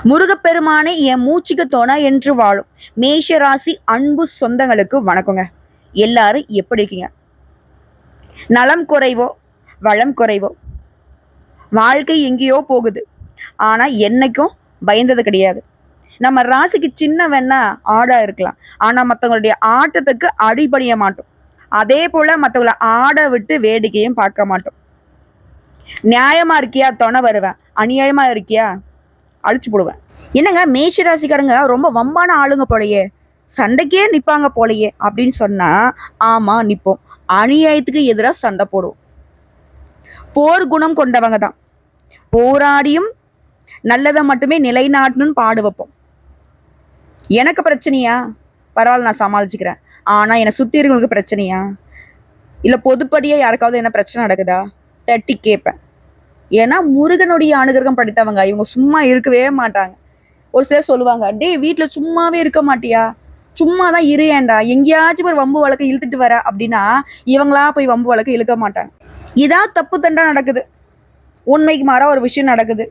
முருகப்பெருமானே என் மூச்சுக்கு துணை என்று வாழும் மேஷராசி அன்பு சொந்தங்களுக்கு வணக்கங்க. எல்லாரும் எப்படி இருக்கீங்க? நலம் குறைவோ வளம் குறைவோ வாழ்க்கை எங்கேயோ போகுது. ஆனா என்னைக்கும் பயந்தது கிடையாது. நம்ம ராசிக்கு சின்ன வேணா ஆடா இருக்கலாம், ஆனா மற்றவங்களுடைய ஆட்டத்துக்கு அடிபணிய மாட்டோம். அதே போல மற்றவங்களை ஆட விட்டு வேடிக்கையும் பார்க்க மாட்டோம். நியாயமா இருக்கியா துணை வருவேன், அநியாயமா இருக்கியா அழிச்சு போடுவேன். என்னங்க மேஷராசிக்காரங்க ரொம்ப வம்பான ஆளுங்க போலையே, சண்டைக்கே நிற்பாங்க போலையே அப்படின்னு சொன்னா ஆமா நிற்போம். அநியாயத்துக்கு எதிராக சண்டை போடுவோம். போர் குணம் கொண்டவங்க தான். போராடியும் நல்லதை மட்டுமே நிலைநாட்டணும்னு பாடு வைப்போம். எனக்கு பிரச்சனையா பரவாயில்ல, நான் சமாளிச்சுக்கிறேன். ஆனா என்னை சுத்தி இருக்கவங்களுக்கு பிரச்சனையா, இல்ல பொதுப்படியா யாருக்காவது என்ன பிரச்சனை நடக்குதா தட்டி கேட்பேன். ஏன்னா முருகனுடைய அனுகிரகம் படித்தவங்க இவங்க சும்மா இருக்கவே மாட்டாங்க. ஒரு சிலர் சொல்லுவாங்க, டே வீட்டுல சும்மாவே இருக்க மாட்டியா, சும்மாதான் ஏண்டா, எங்கேயாச்சும் ஒரு வம்பு வழக்கு இழுத்துட்டு வர அப்படின்னா இவங்களா போய் வம்பு வழக்கு இழுக்க மாட்டாங்க. இதா தப்பு தண்டா நடக்குது, உண்மைக்கு மாறா ஒரு விஷயம் நடக்குது,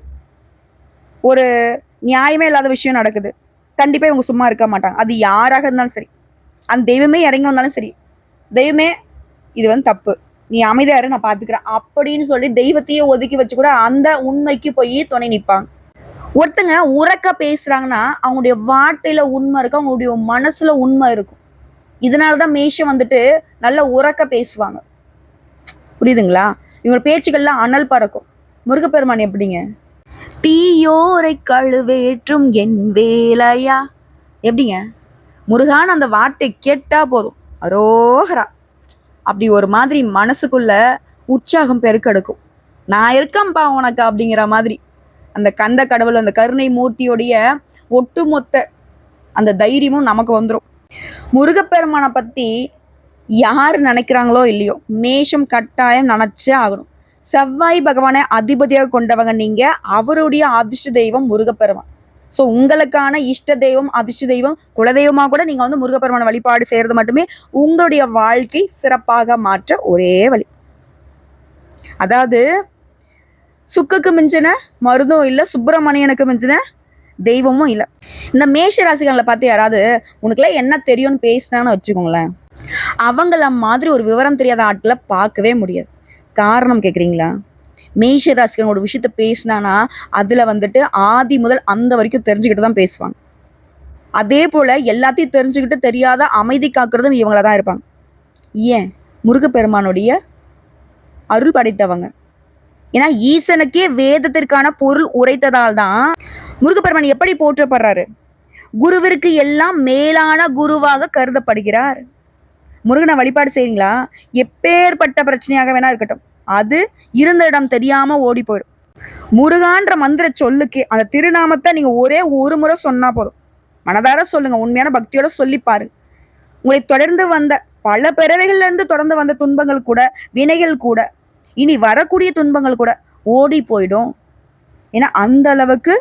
ஒரு நியாயமே இல்லாத விஷயம் நடக்குது, கண்டிப்பா இவங்க சும்மா இருக்க மாட்டாங்க. அது யாராக இருந்தாலும் சரி, அந்த தெய்வமே இறங்கி வந்தாலும் சரி, தெய்வமே இது வந்து தப்பு, நீ அமைதியாரு நான் பாத்துக்கிறேன் அப்படின்னு சொல்லி தெய்வத்தையே ஒதுக்கி வச்சு கூட அந்த உண்மைக்கு போய் துணை நிற்பாங்க. ஒருத்தங்க உறக்க பேசுறாங்கன்னா அவங்களுடைய வார்த்தையில உண்மை இருக்கும், அவங்களுடைய மனசுல உண்மை இருக்கும். இதனாலதான் மேஷம் வந்துட்டு நல்ல உறக்க பேசுவாங்க. புரியுதுங்களா? இவங்க பேச்சுக்கள்லாம் அனல் பறக்கும். முருகப்பெருமான் எப்படிங்க, தீயோரை கழுவேற்றும் என் வேலையா, எப்படிங்க முருகான் அந்த வார்த்தை கேட்டா போதும் அரோகரா அப்படி ஒரு மாதிரி மனசுக்குள்ள உற்சாகம் பெருக்கெடுக்கும். நான் இருக்கேன்பா உனக்கு அப்படிங்கிற மாதிரி அந்த கந்த கடவுள் அந்த கருணை மூர்த்தியோடைய ஒட்டுமொத்த அந்த தைரியமும் நமக்கு வந்துடும். முருகப்பெருமானை பத்தி யார் நினைக்கிறாங்களோ இல்லையோ, மேஷம் கட்டாயம் நினைச்சே ஆகணும். செவ்வாய் பகவானை அதிபதியாக கொண்டவங்க நீங்க. அவருடைய அதிர்ஷ்ட தெய்வம் முருகப்பெருமான். ஸோ உங்களுக்கான இஷ்ட தெய்வம் அதிர்ஷ்ட தெய்வம் குலதெய்வமாக கூட நீங்க வந்து முருகப்பெருமான வழிபாடு செய்யறது மட்டுமே உங்களுடைய வாழ்க்கை சிறப்பாக மாற்ற ஒரே வழி. அதாவது சுக்குக்கு மிஞ்சின மருந்தும் இல்லை, சுப்பிரமணியனுக்கு மிஞ்சின தெய்வமும் இல்லை. இந்த மேஷ ராசிகளை பார்த்து யாராவது உனக்குலாம் என்ன தெரியும்னு பேசினான்னு வச்சுக்கோங்களேன், அவங்கள மாதிரி ஒரு விவரம் தெரியாத ஆட்களை பார்க்கவே முடியாது. காரணம் கேட்குறீங்களா? மேஷ ராசிகளோட விஷயத்த பேசினானா அதுல வந்துட்டு ஆதி முதல் அந்த வரைக்கும் தெரிஞ்சுக்கிட்டு தான் பேசுவாங்க. அதே போல எல்லாத்தையும் தெரிஞ்சுக்கிட்டு தெரியாத அமைதி காக்குறதும் இவங்கள தான் இருப்பாங்க. ஏன்? முருகப்பெருமானுடைய அருள் படைத்தவங்க. ஏன்னா ஈசனுக்கே வேதத்திற்கான பொருள் உரைத்ததால் தான் முருகப்பெருமான் எப்படி போற்றப்படுறாரு, குருவிற்கு எல்லாம் மேலான குருவாக கருதப்படுகிறார். முருகனை வழிபாடு செய்றீங்களா, எப்பேற்பட்ட பிரச்சனையாக வேணா இருக்கட்டும், அது இருந்த இடம் தெரியாம ஓடி போயிடும். முருகான்ற மந்திர சொல்லுக்கு அந்த திருநாமத்தை நீங்க ஒரே ஒரு முறை சொன்னா போதும். மனதார சொல்லுங்க, உண்மையான பக்தியோட சொல்லி பாருங்க. உங்களை தொடர்ந்து வந்த பல பிறவைகள்ல இருந்து தொடர்ந்து வந்த துன்பங்கள் கூட, வினைகள் கூட, இனி வரக்கூடிய துன்பங்கள் கூட ஓடி போயிடும். ஏன்னா அந்த அளவுக்கு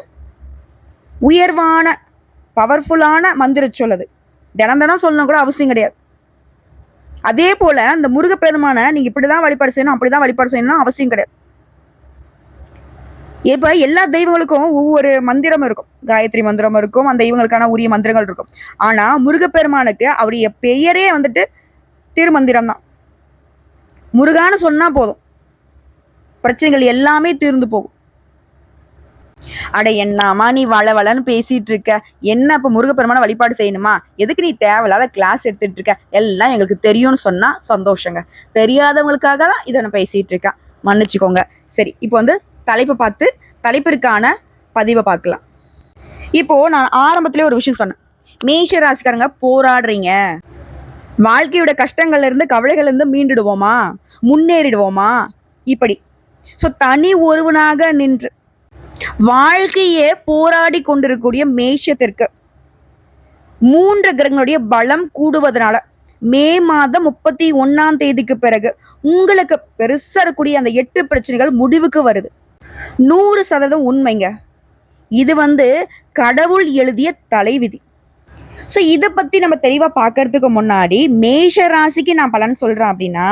உயர்வான பவர்ஃபுல்லான மந்திர சொல்லது. தினம் தினம் சொல்லணும் கூட அவசியம் கிடையாது. அதே போல அந்த முருகப்பெருமான நீங்க இப்படிதான் வழிபாடு செய்யணும் அப்படிதான் வழிபாடு செய்யணும் அவசியம் கிடையாது. இப்ப எல்லா தெய்வங்களுக்கும் ஒவ்வொரு மந்திரம் இருக்கும், காயத்ரி மந்திரம் இருக்கும், அந்த தெய்வங்களுக்கான உரிய மந்திரங்கள் இருக்கும். ஆனா முருகப்பெருமானுக்கு அவருடைய பெயரே வந்துட்டு திருமந்திரம் தான். முருகான்னு சொன்னா போதும், பிரச்சனைகள் எல்லாமே தீர்ந்து போகும். அட என்னமா நீ வளன்னு பேசிட்டு இருக்க, என்ன இப்ப முருகப்பெருமான வழிபாடு செய்யணுமா, எதுக்கு நீ தேவையில்லாத கிளாஸ் எடுத்துட்டு இருக்க, எல்லாம் எங்களுக்கு தெரியும்னு சொன்னா சந்தோஷங்க. தெரியாதவங்களுக்காக தான் இதை நான் பேசிட்டு இருக்கேன், மன்னிச்சுக்கோங்க. சரி, இப்போ வந்து தலைப்பை பார்த்து தலைப்பிற்கான பதிவை பார்க்கலாம். இப்போ நான் ஆரம்பத்திலே ஒரு விஷயம் சொன்னேன், மேஷ ராசிக்காரங்க போராடுறீங்க, வாழ்க்கையோட கஷ்டங்கள்ல இருந்து கவலைகள்ல இருந்து மீண்டுடுவோமா, முன்னேறிடுவோமா, இப்படி. ஸோ தனி ஒருவனாக நின்று வாழ்க்கையே போராடி கொண்டிருக்கக்கூடிய மேஷத்திற்கு 3 கிரகங்களுடைய பலம் கூடுவதனால மே மாதம் 31 பிறகு உங்களுக்கு பெருசா இருக்கக்கூடிய அந்த 8 பிரச்சனைகள் முடிவுக்கு வருது. 100% உண்மைங்க. இது வந்து கடவுள் எழுதிய தலைவிதி. ஸோ இதை பத்தி நம்ம தெளிவா பார்க்கறதுக்கு முன்னாடி மேஷ ராசிக்கு நான் பலன் சொல்றேன் அப்படின்னா,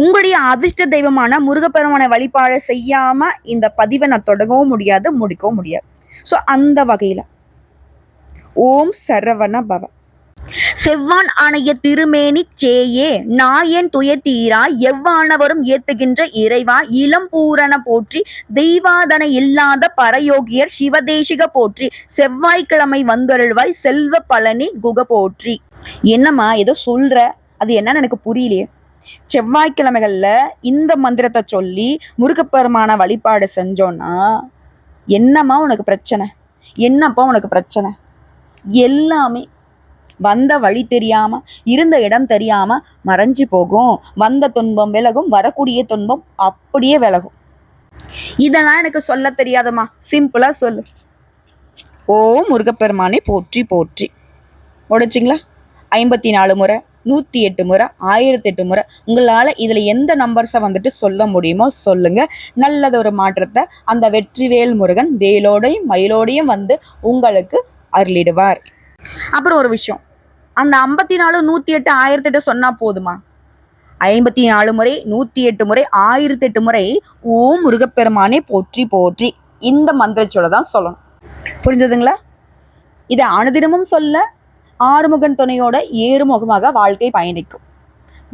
உங்களுடைய அதிர்ஷ்ட தெய்வமான முருகப்பெருமானை வழிபாடு செய்யாம இந்த பதிவை நான் தொடங்கவும் முடியாது, முடிக்கவும் முடியாது. ஸோ அந்த வகையில் ஓம் சரவண பவ. செவ்வான் ஆணைய திருமேனி சேயே நாயன் துயத்தீரா எவ்வானவரும் ஏத்துகின்ற இறைவா இளம் பூரண போற்றி தெய்வாதன இல்லாத பரயோகியர் சிவதேசிக போற்றி செவ்வாய்க்கிழமை வந்தருள்வாய் செல்வ பழனி குக போற்றி. என்னம்மா ஏதோ சொல்ற, அது என்னன்னு எனக்கு புரியலையே. செவ்வாய்க்கிழமைகள்ல இந்த மந்திரத்தை சொல்லி முருகப்பெருமான வழிபாடு செஞ்சோன்னா என்னம்மா உனக்கு பிரச்சனை, என்னப்பா உனக்கு பிரச்சனை? எல்லாமே வந்த வழி தெரியாம இருந்த இடம் தெரியாம மறைஞ்சு போகும். வந்த துன்பம் விலகும், வரக்கூடிய துன்பம் அப்படியே விலகும். இதெல்லாம் எனக்கு சொல்ல தெரியாதம்மா, சிம்பிளா சொல்லு. ஓ முருகப்பெருமானை போற்றி போற்றி. உடைச்சிங்களா? 54 முறை, 108 முறை, 1008 முறை. உங்களால் இதில் எந்த நம்பர்ஸை வந்துட்டு சொல்ல முடியுமோ சொல்லுங்க. நல்லதொரு மாற்றத்தை அந்த வெற்றிவேல் முருகன் வேலோடையும் மயிலோடையும் வந்து உங்களுக்கு அருளிடுவார். அப்புறம் ஒரு விஷயம், அந்த 54, 108, 1008 சொன்னா போதுமா? 54 முறை, 108 முறை, 1008 முறை ஓம் முருகப்பெருமானே போற்றி போற்றி இந்த மந்திரச்சொல்ல தான் சொல்லணும். புரிஞ்சதுங்களா? இதை அனுதினமும் சொல்ல ஆறுமுகன் துணையோட ஏறுமுகமாக வாழ்க்கை பயணிக்கும்.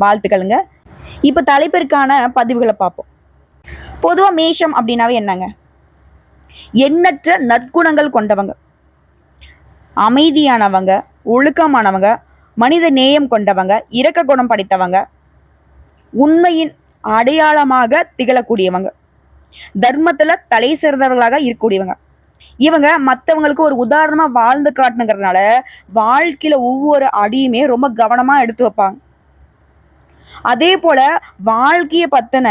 வாழ்த்துக்களுங்க. இப்போ தலைப்பிற்கான பதிவுகளை பார்ப்போம். பொதுவாக மேஷம் அப்படின்னாவே என்னங்க? எண்ணற்ற நற்குணங்கள் கொண்டவங்க, அமைதியானவங்க, ஒழுக்கமானவங்க, மனித நேயம் கொண்டவங்க, இரக்க குணம் படைத்தவங்க, உண்மையின் அடையாளமாக திகழக்கூடியவங்க, தர்மத்துல தலை சிறந்தவர்களாக இருக்கக்கூடியவங்க. இவங்க மற்றவங்களுக்கு ஒரு உதாரணமா வாழ்ந்து காட்டணுங்கிறதுனால வாழ்க்கையில ஒவ்வொரு அடியுமே ரொம்ப கவனமா எடுத்து வைப்பாங்க. அதே போல வாழ்க்கையை பத்தின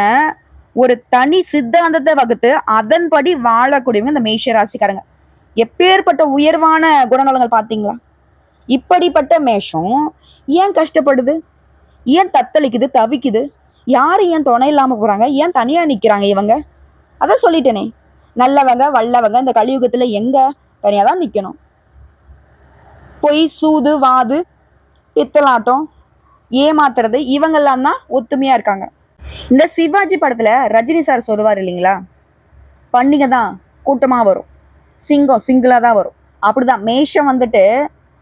ஒரு தனி சித்தாந்தத்தை வகுத்து அதன்படி வாழக்கூடியவங்க இந்த மேஷ ராசிக்காரங்க. எப்பேற்பட்ட உயர்வான குணநலங்கள் பார்த்தீங்களா? இப்படிப்பட்ட மேஷம் ஏன் கஷ்டப்படுது, ஏன் தத்தளிக்குது, தவிக்குது? யாரு ஏன் துணை இல்லாம போறாங்க, ஏன் தனியா நிக்கிறாங்க இவங்க? அதான் சொல்லிட்டேனே, நல்லவங்க வல்லவங்க இந்த கலியுகத்துல எங்க தனியா தான் நிக்கணும். பொய், சூது, வாது, பித்தலாட்டம், ஏமாத்துறது, இவங்கெல்லாம் தான் ஒத்துமையா இருக்காங்க. இந்த சிவாஜி படத்துல ரஜினி சார் சொல்லுவார் இல்லைங்களா, பண்டிகை தான் கூட்டமா வரும், சிங்கம் சிங்கிளா தான் வரும். அப்படிதான் மேஷம் வந்துட்டு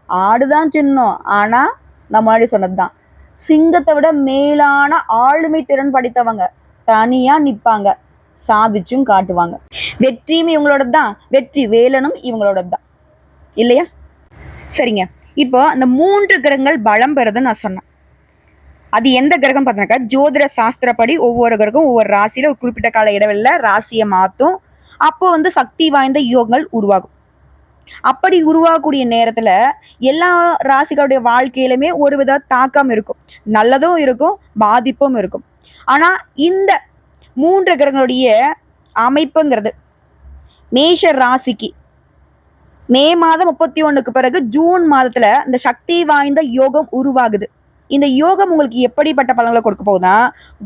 ஆடுதான் சின்னம், ஆனா நான் முன்னாடி சொன்னதுதான், சிங்கத்தை விட மேலான ஆளுமை திறன் படித்தவங்க தனியா நிப்பாங்க, சாதிச்சும் காட்டுவாங்க. வெற்றியும் இவங்களோட தான், வெற்றி வேலனும் இவங்களோட தான் இல்லையா? சரிங்க, இப்போ அந்த 3 கிரகங்கள் பலம் பெறுதுன்னு நான் சொன்னேன். அது எந்த கிரகம் பார்த்தீங்கன்னாக்கா, ஜோதிட சாஸ்திரப்படி ஒவ்வொரு கிரகம் ஒவ்வொரு ராசியில ஒரு குறிப்பிட்ட கால இடைவெளியில ராசியை மாற்றும். அப்போ சக்தி வாய்ந்த யோகங்கள் உருவாகும். அப்படி உருவாகக்கூடிய நேரத்துல எல்லா ராசிகளுடைய வாழ்க்கையிலுமே ஒரு வித தாக்கம் இருக்கும், நல்லதும் இருக்கும், பாதிப்பும் இருக்கும். ஆனா இந்த 3 கிரகங்களுடைய அமைப்புங்கிறது மேஷ ராசிக்கு மே மாதம் 31க்கு பிறகு ஜூன் மாதத்துல இந்த சக்தி வாய்ந்த யோகம் உருவாகுது. இந்த யோகம் உங்களுக்கு எப்படிப்பட்ட பலன்களை கொடுக்க போகுதுன்னா,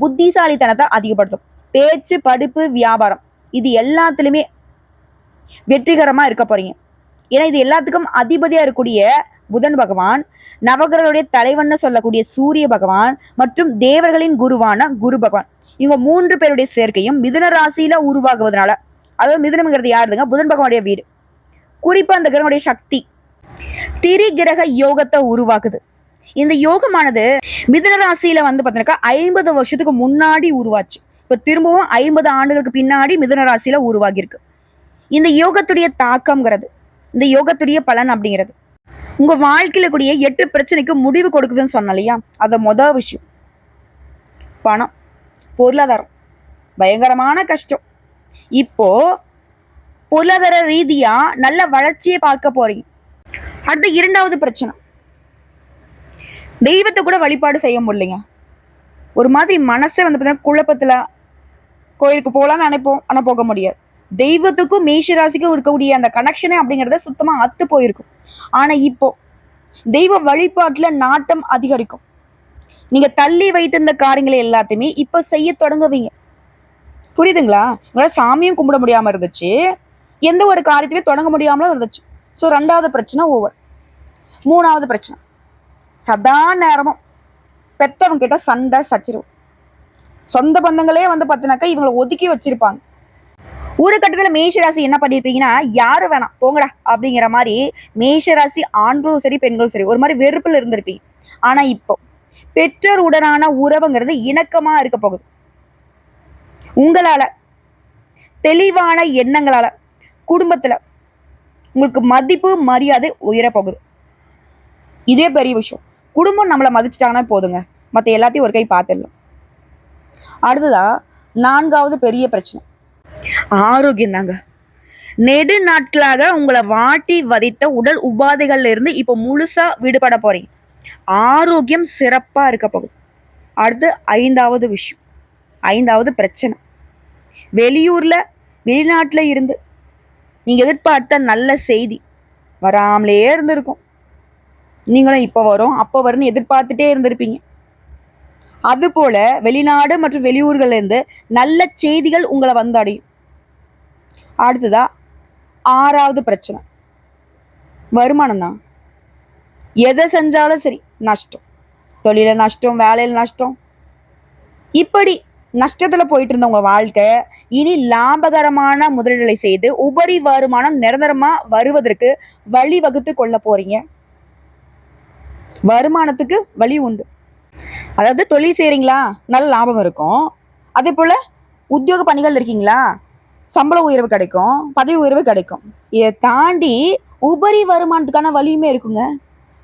புத்திசாலித்தனத்தை அதிகப்படுத்தும். பேச்சு, படிப்பு, வியாபாரம் இது எல்லாத்துலயுமே வெற்றிகரமா இருக்க போறீங்க. ஏன்னா இது எல்லாத்துக்கும் அதிபதியா இருக்கக்கூடிய புதன் பகவான், நவகிரகங்களுடைய தலைவன்னு சொல்லக்கூடிய சூரிய பகவான் மற்றும் தேவர்களின் குருவான குரு பகவான், இவங்க 3 பேருடைய சேர்க்கையும் மிதுன ராசியில உருவாகுவதனால, அதாவது மிதுனம்ங்கிறது யாருங்க? புதன் பகவானுடைய வீடு. குறிப்பா அந்த கிரகனுடைய சக்தி திரிகிரக யோகத்தை உருவாக்குது. இந்த யோகமானது மிதுன ராசியில பார்த்தீங்கன்னாக்கா 50 வருஷத்துக்கு முன்னாடி உருவாச்சு. இப்ப திரும்பவும் 50 ஆண்டுகளுக்கு பின்னாடி மிதுன ராசியில உருவாகி இருக்கு. இந்த யோகத்துடைய தாக்கம்ங்கிறது, இந்த யோகத்துடைய பலன் அப்படிங்கிறது உங்க வாழ்க்கையில கூடிய 8 பிரச்சனைக்கு முடிவு கொடுக்குதுன்னு சொன்ன இல்லையா? அத மொதல் விஷயம் பணம், பொருளாதாரம், பயங்கரமான கஷ்டம். இப்போ பொருளாதார ரீதியா நல்ல வளர்ச்சியை பார்க்க போறீங்க. அடுத்த 2வது பிரச்சனை, தெய்வத்தை கூட வழிபாடு செய்ய முடியலைங்க. ஒரு மாதிரி மனசே பார்த்தீங்கன்னா குழப்பத்துல, கோயிலுக்கு போகலான்னு நினைப்போம், ஆனா போக முடியாது. தெய்வத்துக்கும் மேஷராசிக்கும் இருக்கக்கூடிய அந்த கனெக்ஷனே அப்படிங்கிறத சுத்தமா அத்து போயிருக்கும். ஆனா இப்போ தெய்வ வழிபாட்டுல நாட்டம் அதிகரிக்கும். நீங்க தள்ளி வைத்திருந்த காரியங்களை எல்லாத்தையுமே இப்ப செய்ய தொடங்குவீங்க. புரியுதுங்களா? உங்களால சாமியும் கும்பிட முடியாம இருந்துச்சு, எந்த ஒரு காரியத்தையுமே தொடங்க முடியாமலும் இருந்துச்சு. ஸோ 2வது பிரச்சனை ஓவர். 3வது பிரச்சனை, சதா நேரமும் பெத்தவங்க கிட்ட சண்டை சச்சரவு. சொந்த பந்தங்களே பார்த்தீங்கன்னாக்கா இவங்களை ஒதுக்கி வச்சிருப்பாங்க. ஒரு கட்டத்துல மேஷராசி என்ன பண்ணிருப்பீங்கன்னா, யாரும் வேணாம் போங்கடா அப்படிங்கிற மாதிரி மேஷராசி ஆண்களும் சரி பெண்களும் சரி ஒரு மாதிரி வெறுப்புல இருந்திருப்பீங்க. ஆனா இப்போ பெற்றோர் உடனான உறவுங்கிறது இணக்கமா இருக்க போகுது. உங்களால தெளிவான எண்ணங்களால குடும்பத்துல உங்களுக்கு மதிப்பு மரியாதை உயர போகுது. இதே பெரிய விஷயம். குடும்பம் நம்மளை மதிச்சிட்டாங்கன்னா போதுங்க, மற்ற எல்லாத்தையும் ஒரு கை பார்த்துடலாம். அடுத்ததா 4வது பெரிய பிரச்சனை ஆரோக்கியம் தாங்க. நெடு நாட்களாக உங்களை வாட்டி வதைத்த உடல் உபாதைகள்ல இருந்து இப்போ முழுசா விடுபட போறீங்க. ஆரோக்கியம் சிறப்பா இருக்க போகுது. அடுத்து 5வது விஷயம், 5வது பிரச்சனை, வெளியூர்ல வெளிநாட்டுல இருந்து நீங்க எதிர்பார்த்த நல்ல செய்தி வராமலே இருந்திருக்கும். நீங்களும் இப்போ வரும் அப்போ வரும்னு எதிர்பார்த்துட்டே இருந்திருப்பீங்க. அது போல வெளிநாடு மற்றும் வெளியூர்கள்ல இருந்து நல்ல செய்திகள் உங்களை வந்து அடையும். அடுத்ததா 6வது பிரச்சனை வருமானம் தான். எதை செஞ்சாலும் சரி நஷ்டம். தொழில நஷ்டம், வேலையில் நஷ்டம், இப்படி நஷ்டத்துல போயிட்டு இருந்த உங்க வாழ்க்கை இனி லாபகரமான முதலீடுகளை செய்து உபரி வருமானம் நிரந்தரமா வருவதற்கு வழி வகுத்து கொள்ள போறீங்க. வருமானத்துக்கு வழி உண்டு. அதாவது தொழில் செய்றீங்களா, நல்ல லாபம் இருக்கும். அதே போல உத்தியோக பணிகள் இருக்கீங்களா, சம்பள உயர்வு கிடைக்கும், பதவி உயர்வு கிடைக்கும். இதை தாண்டி உபரி வருமானத்துக்கான வழியுமே இருக்குங்க.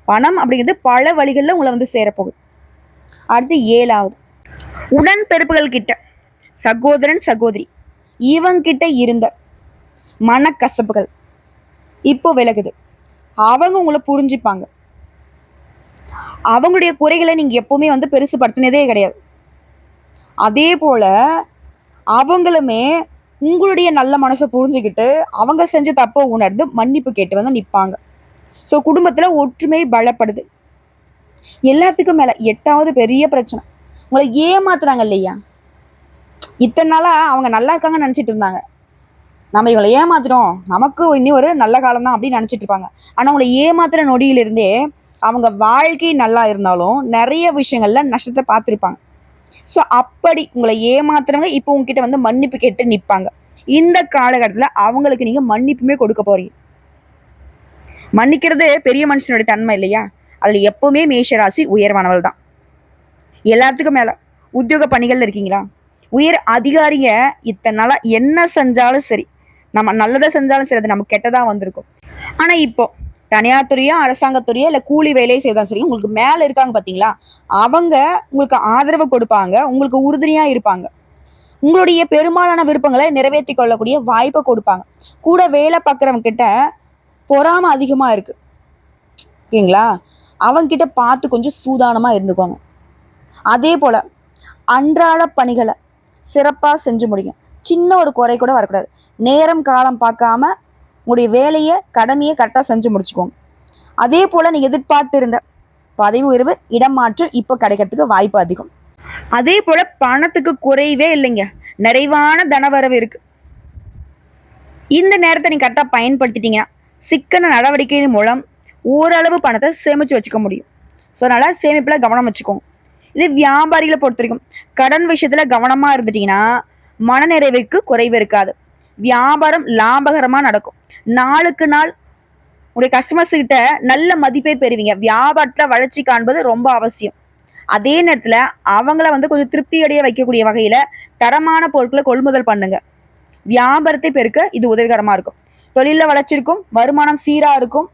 பணம் அப்படிங்கிறது பல வழிகளில் உங்களை வந்து சேரப்போகுது. அடுத்து 7வது, உடன்பிறப்புகள் கிட்ட, சகோதரன் சகோதரி இவங்கிட்ட இருந்த மனக்கசப்புகள் இப்போ விலகுது. அவங்க உங்களை புரிஞ்சுப்பாங்க. அவங்களுடைய குறைகளை நீங்க எப்பவுமே வந்து பெருசுபடுத்தினதே கிடையாது. அதே போல அவங்களுமே உங்களுடைய நல்ல மனசை புரிஞ்சுக்கிட்டு அவங்க செஞ்ச தப்பை உணர்ந்து மன்னிப்பு கேட்டு வந்து நிற்பாங்க. ஸோ குடும்பத்துல ஒற்றுமை பலப்படுது. எல்லாத்துக்கும் மேல 8வது பெரிய பிரச்சனை, உங்களை ஏமாத்துறாங்க இல்லையா. இத்தனை நாளா அவங்க நல்லா இருக்காங்கன்னு நினைச்சிட்டு இருந்தாங்க. நம்ம இவங்களை ஏமாத்துறோம், நமக்கு இனி ஒரு நல்ல காலம் தான் அப்படின்னு நினைச்சிட்டு இருப்பாங்க. ஆனா உங்களை ஏமாத்துற நொடியிலிருந்தே அவங்க வாழ்க்கை நல்லா இருந்தாலும் நிறைய விஷயங்கள்ல நஷ்டத்தை பார்த்துருப்பாங்க. ஸோ அப்படி உங்களை ஏமாத்துறவங்க இப்போ உங்ககிட்ட வந்து மன்னிப்பு கேட்டு நிற்பாங்க. இந்த காலகட்டத்தில் அவங்களுக்கு நீங்க மன்னிப்புமே கொடுக்க போறீங்க. மன்னிக்கிறது பெரிய மனுஷனுடைய தன்மை இல்லையா. அதுல எப்பவுமே மேஷராசி உயர்வானவள் தான். எல்லாத்துக்கும் மேல உத்தியோக பணிகள் இருக்கீங்களா, உயர் அதிகாரிங்க இத்தனை நாளா என்ன செஞ்சாலும் சரி, நம்ம நல்லதை செஞ்சாலும் சரி அது நமக்கு கெட்டதா வந்திருக்கும். ஆனா இப்போ தனியார் துறையோ அரசாங்கத்துறையோ இல்லை கூலி வேலையை செய்தாலும் சரி, உங்களுக்கு மேல இருக்காங்க பாத்தீங்களா, அவங்க உங்களுக்கு ஆதரவு கொடுப்பாங்க, உங்களுக்கு உறுதுணையா இருப்பாங்க. உங்களுடைய பெரும்பாலான விருப்பங்களை நிறைவேற்றி கொள்ளக்கூடிய வாய்ப்பை கொடுப்பாங்க. கூட வேலை பார்க்குறவங்க கிட்ட பொறாம அதிகமா இருக்கு ஓகேங்களா, அவங்க கிட்ட பார்த்து கொஞ்சம் சூதானமா இருந்துக்குவாங்க. அதே போல அன்றாட பணிகளை சிறப்பா செஞ்சு முடியும். சின்ன ஒரு குறை கூட வரக்கூடாது. நேரம் காலம் பார்க்காம உங்களுடைய வேலையை கடமையை கரெக்டாக செஞ்சு முடிச்சுக்கோங்க. அதே போல நீங்க எதிர்பார்த்து இருந்த பதவி உயர்வு இடமாற்றம் இப்போ கிடைக்கிறதுக்கு வாய்ப்பு அதிகம். அதே போல பணத்துக்கு குறைவே இல்லைங்க, நிறைவான தனவரவு இருக்கு. இந்த நேரத்தை நீங்க கரெக்டாக பயன்படுத்திட்டீங்கன்னா சிக்கன நடவடிக்கையின் மூலம் ஓரளவு பணத்தை சேமிச்சு வச்சுக்க முடியும். ஸோ அதனால சேமிப்புல கவனம் வச்சுக்கோங்க. இது வியாபாரிகளை பொறுத்த வரைக்கும் கடன் விஷயத்துல கவனமா இருந்துட்டீங்கன்னா மனநிறைவுக்கு குறைவு இருக்காது. வியாபாரம் லாபகரமா நடக்கும். நாளுக்கு நாள் உங்களுடைய கஸ்டமர்ஸ் கிட்ட நல்ல மதிப்பை பெறுவீங்க. வியாபாரத்துல வளர்ச்சி காண்பது ரொம்ப அவசியம். அதே நேரத்துல அவங்கள வந்து கொஞ்சம் திருப்தி அடைய வைக்கக்கூடிய வகையில தரமான பொருட்களை கொள்முதல் பண்ணுங்க. வியாபாரத்தை பெருக்க இது உதவிகரமா இருக்கும். தொழில வளர்ச்சி இருக்கும், வருமானம் சீரா இருக்கும்.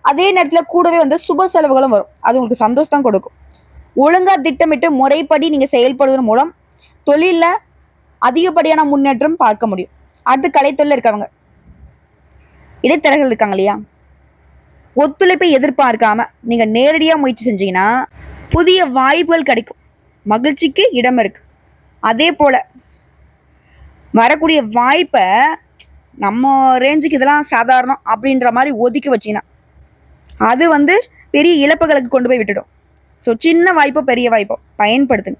அதே நேரத்துல கூடவே வந்து சுப செலவுகளும் வரும். அது உங்களுக்கு சந்தோஷம் கொடுக்கும். ஒழுங்கா திட்டமிட்டு முறைப்படி நீங்க செயல்படுவதன் மூலம் தொழில அதிகப்படியான முன்னேற்றம் பார்க்க முடியும். அடுத்து கலைத்தொழில் இருக்கவங்க, இடைத்தரகர்கள் இருக்காங்க இல்லையா, ஒத்துழைப்பை எதிர்பார்க்காம நீங்க நேரடியா முயற்சி செஞ்சீங்கன்னா புதிய வாய்ப்புகள் கிடைக்கும். மகிழ்ச்சிக்கு இடம் இருக்கு. அதே போல வரக்கூடிய வாய்ப்பை நம்ம ரேஞ்சுக்கு இதெல்லாம் சாதாரணம் அப்படின்ற மாதிரி ஒதுக்கி வச்சீங்கன்னா அது வந்து பெரிய இழப்புகளுக்கு கொண்டு போய் விட்டுடும். ஸோ சின்ன வாய்ப்போ பெரிய வாய்ப்போ பயன்படுத்துங்க.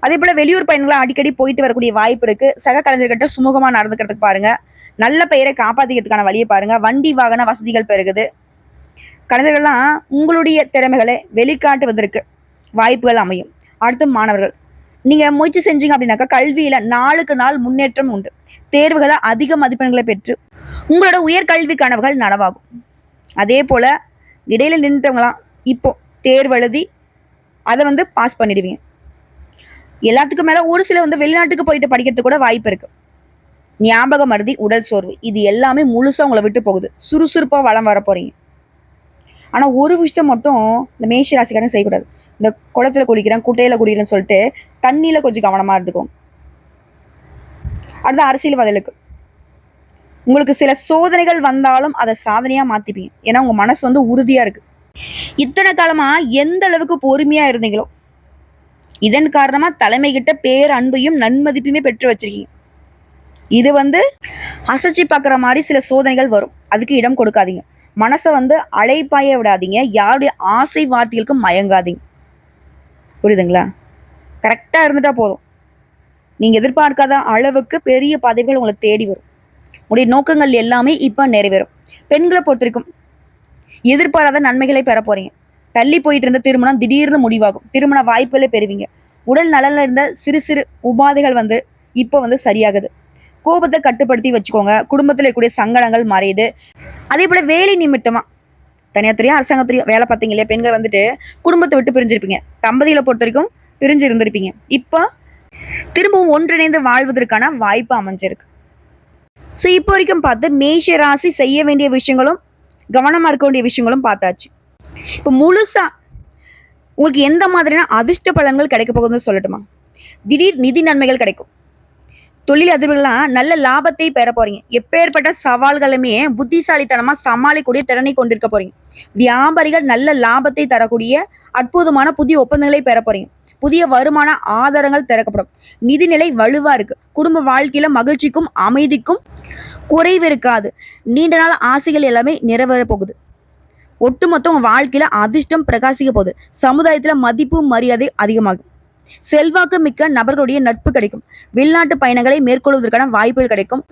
அதே போல வெளியூர் பயணங்களை அடிக்கடி போயிட்டு வரக்கூடிய வாய்ப்பு இருக்கு. சக கலைஞர்கிட்ட சுமூகமா நடந்துக்கிறதுக்கு பாருங்க. நல்ல பெயரை காப்பாற்றிக்கிறதுக்கான வழியை பாருங்க. வண்டி வாகன வசதிகள் பெருகுது. கலைஞர்கள்லாம் உங்களுடைய திறமைகளை வெளிக்காட்டுவதற்கு வாய்ப்புகள் அமையும். அடுத்து மாணவர்கள், நீங்கள் முயற்சி செஞ்சீங்க அப்படின்னாக்கா கல்வியில் நாளுக்கு நாள் முன்னேற்றம் உண்டு. தேர்வுகளை அதிக மதிப்பெண்களை பெற்று உங்களோட உயர்கல்வி கனவுகள் நனவாகும். அதே போல் இடையில நின்றுட்டவங்களாம் இப்போ தேர்வு எழுதி அதை பாஸ் பண்ணிடுவீங்க. எல்லாத்துக்கும் மேலே ஒரு சில வெளிநாட்டுக்கு போயிட்டு படிக்கிறதுக்கு கூட வாய்ப்பு இருக்குது. ஞாபக மருதி, உடல் சோர்வு, இது எல்லாமே முழுசாக உங்களை விட்டு போகுது. சுறுசுறுப்பாக வளம் வர போகிறீங்க. ஆனால் ஒரு விஷயம் மட்டும் இந்த மேஷ ராசிக்காரன் செய்யக்கூடாது. இந்த குளத்துல குளிக்கிறேன், குட்டையில் குடிக்கிறேன்னு சொல்லிட்டு தண்ணியில் கொஞ்சம் கவனமாக இருந்துக்கோங்க. அடுத்த அரசியல்வாதிகளுக்கு உங்களுக்கு சில சோதனைகள் வந்தாலும் அதை சாதனையாக மாற்றிப்பீங்க. ஏன்னா உங்கள் மனசு உறுதியாக இருக்குது. இத்தனை காலமாக எந்த அளவுக்கு பொறுமையாக இருந்தீங்களோ இதன் காரணமாக தலைமை கிட்ட பேர் அன்பையும் நன்மதிப்பையுமே பெற்று வச்சிருக்கீங்க. இது அசைச்சி பார்க்குற மாதிரி சில சோதனைகள் வரும். அதுக்கு இடம் கொடுக்காதீங்க. மனசை அலைப்பாய விடாதீங்க. யாருடைய ஆசை வார்த்தைகளுக்கும் மயங்காதீங்க. புரியுதுங்களா? கரெக்டாக இருந்துட்டா போதும். நீங்கள் எதிர்பார்க்காத அளவுக்கு பெரிய பதவிகள் உங்களை தேடி வரும். உடைய நோக்கங்கள் எல்லாமே இப்போ நிறைவேறும். பெண்களை பொறுத்த வரைக்கும் எதிர்பாராத நன்மைகளை பெற போறீங்க. தள்ளி போயிட்டு இருந்த திருமணம் திடீர்னு முடிவாகும். திருமண வாய்ப்புகளை பெறுவீங்க. உடல் நலனில் இருந்த சிறு சிறு உபாதைகள் இப்போ சரியாகுது. கோபத்தை கட்டுப்படுத்தி வச்சுக்கோங்க. குடும்பத்தில் இருக்கக்கூடிய சங்கடங்கள் மறையுது. அதே போல் வேலை நிமித்தமாக தனியார் துறையும் அரசாங்கத்துறையும் வேலை பார்த்தீங்க இல்லையா, பெண்கள் குடும்பத்தை விட்டு பிரிஞ்சிருப்பீங்க. தம்பதிகளை பொறுத்த வரைக்கும் பிரிஞ்சு இருந்திருப்பீங்க. இப்போ திரும்பவும் ஒன்றிணைந்து வாழ்வதற்கான வாய்ப்பு அமைஞ்சிருக்கு. ஸோ இப்போ வரைக்கும் பார்த்து மேஷ ராசி செய்ய வேண்டிய விஷயங்களும் கவனமாக இருக்க வேண்டிய விஷயங்களும் பார்த்தாச்சு. இப்போ முழுசா உங்களுக்கு எந்த மாதிரியான அதிர்ஷ்ட பலன்கள் கிடைக்க போகுதுன்னு சொல்லட்டுமா? திடீர் நிதி நன்மைகள் கிடைக்கும். தொழில் அதிபர்கள்லாம் நல்ல லாபத்தை பெற போறீங்க. எப்பேற்பட்ட சவால்களுமே புத்திசாலித்தனமா சமாளிக்கக்கூடிய திறனை கொண்டிருக்க போறீங்க. வியாபாரிகள் நல்ல லாபத்தை தரக்கூடிய அற்புதமான புதிய ஒப்பந்தங்களை பெற போறீங்க. புதிய வருமான ஆதாரங்கள் திறக்கப்படும். நிதிநிலை வலுவா இருக்கு. குடும்ப வாழ்க்கையில மகிழ்ச்சிக்கும் அமைதிக்கும் குறைவு இருக்காது. நீண்ட நாள் ஆசைகள் எல்லாமே நிறைவேற போகுது. ஒட்டுமொத்த உங்க வாழ்க்கையில அதிர்ஷ்டம் பிரகாசிக்க போகுது. சமுதாயத்துல மதிப்பு மரியாதை அதிகமாகும். செல்வாக்கு மிக்க நபர்களுடைய நட்பு கிடைக்கும். வெளிநாட்டு பயணங்களை மேற்கொள்வதற்கான வாய்ப்புகள் கிடைக்கும்.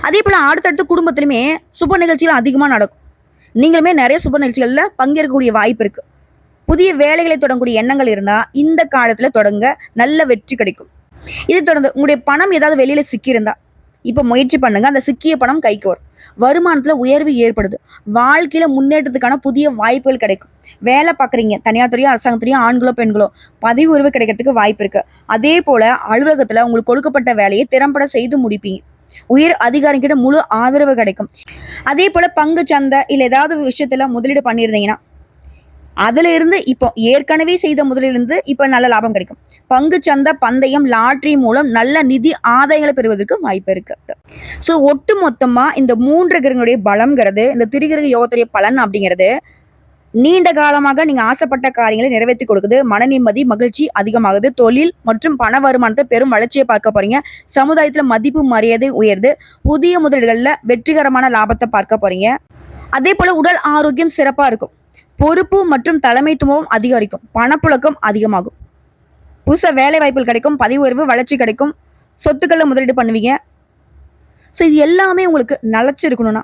அதே போல அடுத்தடுத்து குடும்பத்திலுமே சுப நிகழ்ச்சிகள் அதிகமாக நடக்கும். நீங்களுமே நிறைய சுப நிகழ்ச்சிகள்ல பங்கேற்கக்கூடிய வாய்ப்பு இருக்கு. புதிய வேலைகளை தொடங்கக்கூடிய எண்ணங்கள் இருந்தா இந்த காலத்துல தொடங்க நல்ல வெற்றி கிடைக்கும். இது தொடர்ந்து உங்களுடைய பணம் ஏதாவது வெளியில சிக்கியிருந்தா இப்போ முயற்சி பண்ணுங்க. அந்த சிக்கிய பணம் கைக்கு வரும். வருமானத்துல உயர்வு ஏற்படுது. வாழ்க்கையில முன்னேற்றத்துக்கான புதிய வாய்ப்புகள் கிடைக்கும். வேலை பார்க்குறீங்க, தனியார் துறையோ அரசாங்கத்துறையோ, ஆண்களோ பெண்களோ, பதவி உயர்வு கிடைக்கிறதுக்கு வாய்ப்பு இருக்கு. அதே போல அலுவலகத்துல உங்களுக்கு கொடுக்கப்பட்ட வேலையை திறம்பட செய்து முடிப்பீங்க. உயர் அதிகாரிகிட்ட முழு ஆதரவு கிடைக்கும். அதே போல பங்கு சந்தை இல்லை ஏதாவது விஷயத்துல முதலீடு பண்ணியிருந்தீங்கன்னா அதுல இருந்து இப்போ ஏற்கனவே செய்த முதலிலிருந்து இப்போ நல்ல லாபம் கிடைக்கும். பங்கு சந்தை, பந்தயம், லாட்ரி மூலம் நல்ல நிதி ஆதாயங்களை பெறுவதற்கு வாய்ப்பு இருக்கு. ஸோ ஒட்டு மொத்தமா இந்த 3 கிரகங்களுடைய பலம்ங்கிறது, இந்த திரிகிரக யோகத்துடைய பலன் அப்படிங்கிறது நீண்ட காலமாக நீங்க ஆசைப்பட்ட காரியங்களை நிறைவேற்றி கொடுக்குது. மன நிம்மதி, மகிழ்ச்சி அதிகமாகுது. தொழில் மற்றும் பண வருமானத்தை பெரும் வளர்ச்சியை பார்க்க போறீங்க. சமுதாயத்துல மதிப்பு மரியாதை உயர்ந்து புதிய முதலீடுகள்ல வெற்றிகரமான லாபத்தை பார்க்க போறீங்க. அதே போல உடல் ஆரோக்கியம் சிறப்பா இருக்கும். பொறுப்பு மற்றும் தலைமைத்துவம் அதிகரிக்கும். பணப்புழக்கம் அதிகமாகும். புதுசாக வேலை வாய்ப்புகள் கிடைக்கும். பதவி உயர்வு, வளர்ச்சி கிடைக்கும். சொத்துக்களில் முதலீடு பண்ணுவீங்க. ஸோ இது எல்லாமே உங்களுக்கு நிலச்சிருக்கணும்னா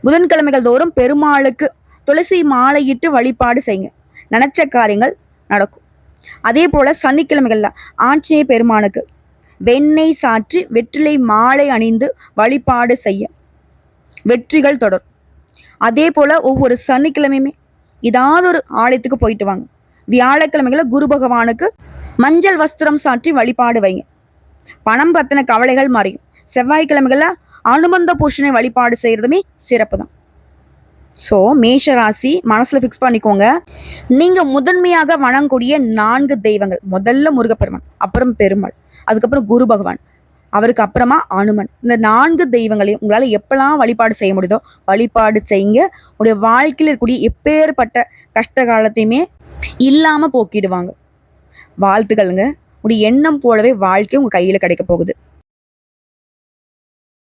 புதன்கிழமைகள் தோறும் பெருமாளுக்கு துளசி மாலையிட்டு வழிபாடு செய்யுங்க. நினைச்ச காரியங்கள் நடக்கும். அதே போல சனிக்கிழமைகள்ல ஆஞ்சநேய பெருமானுக்கு வெண்ணெய் சாற்றி வெற்றிலை மாலை அணிந்து வழிபாடு செய்ய வெற்றிகள் தொடரும். அதே போல ஒவ்வொரு சனிக்கிழமையுமே ஏதாவது ஒரு ஆலயத்துக்கு போயிட்டு வாங்க. வியாழக்கிழமைகளை குரு பகவானுக்கு மஞ்சள் வஸ்திரம் சாற்றி வழிபாடு வைங்க. பணம் பத்தின கவலைகள் மாறியும். செவ்வாய்க்கிழமைகள்ல அனுமந்த பூஷணை வழிபாடு செய்யறதுமே சிறப்பு தான். ஸோ மேஷ ராசி மனசுல ஃபிக்ஸ் பண்ணிக்கோங்க. நீங்க முதன்மையாக வணங்கக்கூடிய 4 தெய்வங்கள், முதல்ல முருகப்பெருமான், அப்புறம் பெருமாள், அதுக்கப்புறம் குரு பகவான், அவருக்கு அப்புறமா அனுமன். இந்த 4 தெய்வங்களையும் உங்களால் எப்பெல்லாம் வழிபாடு செய்ய முடியுதோ வழிபாடு செய்யுங்க. உடைய வாழ்க்கையில் இருக்கக்கூடிய எப்பேற்பட்ட கஷ்ட காலத்தையுமே இல்லாமல் போக்கிடுவாங்க. வாழ்த்துக்கள்ங்க. உடைய எண்ணம் போலவே வாழ்க்கை உங்கள் கையில் கிடைக்க போகுது.